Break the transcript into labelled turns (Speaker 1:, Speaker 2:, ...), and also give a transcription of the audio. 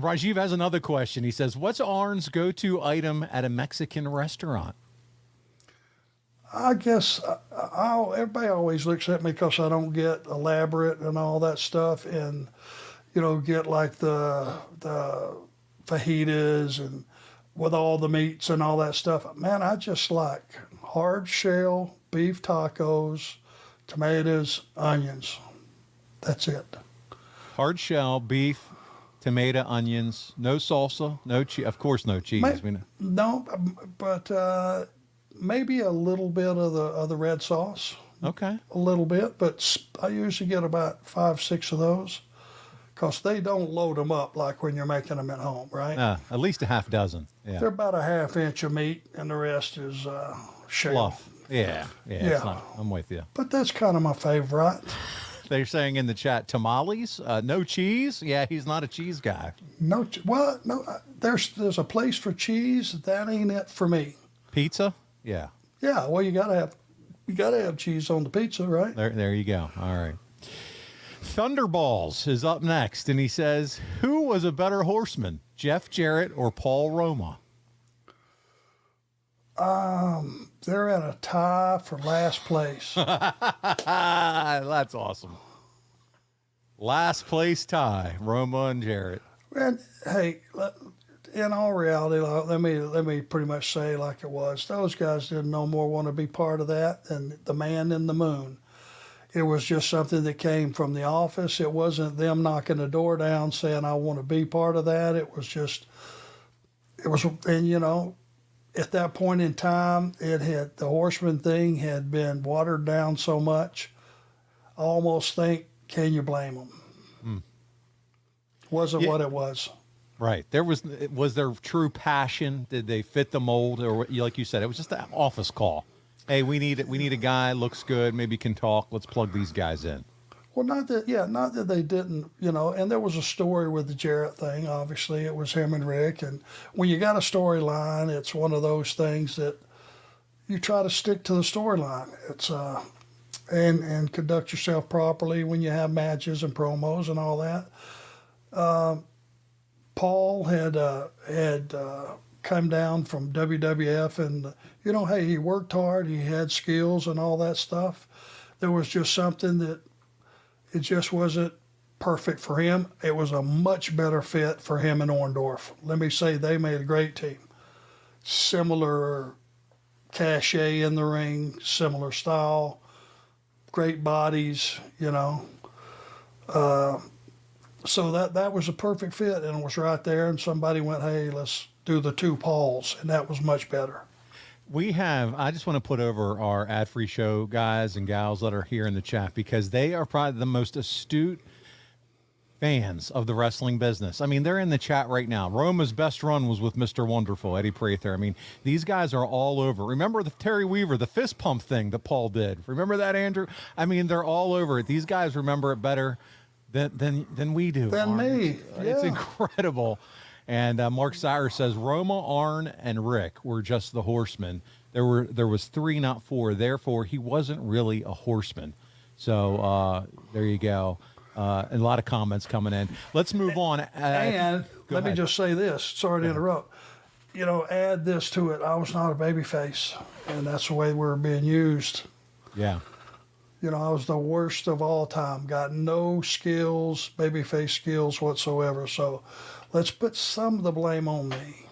Speaker 1: Rajiv has another question. He says, what's Arn's go-to item at a Mexican restaurant?
Speaker 2: I guess everybody always looks at me because I don't get elaborate and all that stuff, and get like the fajitas and with all the meats and all that stuff. Man, I just like hard shell beef tacos, tomatoes, onions. That's it.
Speaker 1: Hard shell beef, tomato, onions, no salsa, no cheese. Of course, no cheese.
Speaker 2: No, but maybe a little bit of the red sauce.
Speaker 1: Okay.
Speaker 2: A little bit, but I usually get about 5, 6 of those because they don't load them up like when you're making them at home, right?
Speaker 1: At least a half dozen. Yeah.
Speaker 2: They're about a half inch of meat, and the rest is shell.
Speaker 1: Fluff. Yeah. I'm with you.
Speaker 2: But that's kind of my favorite.
Speaker 1: They're saying in the chat, tamales, no cheese. Yeah, he's not a cheese guy.
Speaker 2: No, there's a place for cheese. That ain't it for me.
Speaker 1: Pizza? Yeah.
Speaker 2: Yeah. Well, you gotta have cheese on the pizza, right?
Speaker 1: There you go. All right. Thunderballs is up next, and he says, who was a better horseman, Jeff Jarrett or Paul Roma?
Speaker 2: They're in a tie for last place.
Speaker 1: That's awesome. Last place tie, Roma and Jarrett.
Speaker 2: And hey, in all reality, let me pretty much say like it was. Those guys didn't no more want to be part of that than the man in the moon. It was just something that came from the office. It wasn't them knocking the door down saying, I want to be part of that. At that point in time, the Horseman thing had been watered down so much. I almost think, can you blame them? Wasn't what it was.
Speaker 1: Right. Was there true passion? Did they fit the mold? Or like you said, it was just an office call. Hey, we need a guy, looks good, maybe can talk. Let's plug these guys in.
Speaker 2: Well, not that they didn't, and there was a story with the Jarrett thing. Obviously, it was him and Rick. And when you got a storyline, it's one of those things that you try to stick to the storyline. It's and conduct yourself properly when you have matches and promos and all that. Paul had come down from WWF, and hey, he worked hard, he had skills and all that stuff. There was just something that it just wasn't perfect for him. It was a much better fit for him and Orndorff. Let me say, they made a great team. Similar cachet in the ring, similar style, great bodies, So that was a perfect fit, and it was right there, and somebody went, hey, let's do the two Pauls, and that was much better.
Speaker 1: I just want to put over our ad-free show guys and gals that are here in the chat, because they are probably the most astute fans of the wrestling business. I mean, they're in the chat right now. Roma's best run was with Mr. Wonderful, Eddie Prather. I mean, these guys are all over. Remember the Terry Weaver, the fist pump thing that Paul did? Remember that, Andrew? I mean, they're all over it. These guys remember it better than we do.
Speaker 2: Than me.
Speaker 1: It's incredible. And Mark Cyrus says Roma, Arn, and Rick were just the horsemen. There was 3, not 4. Therefore, he wasn't really a horseman. So there you go. And a lot of comments coming in. Let's move on.
Speaker 2: And let me just say this. Sorry to interrupt. Add this to it. I was not a babyface, and that's the way we were being used.
Speaker 1: Yeah.
Speaker 2: I was the worst of all time. Got no skills, babyface skills whatsoever. So let's put some of the blame on me.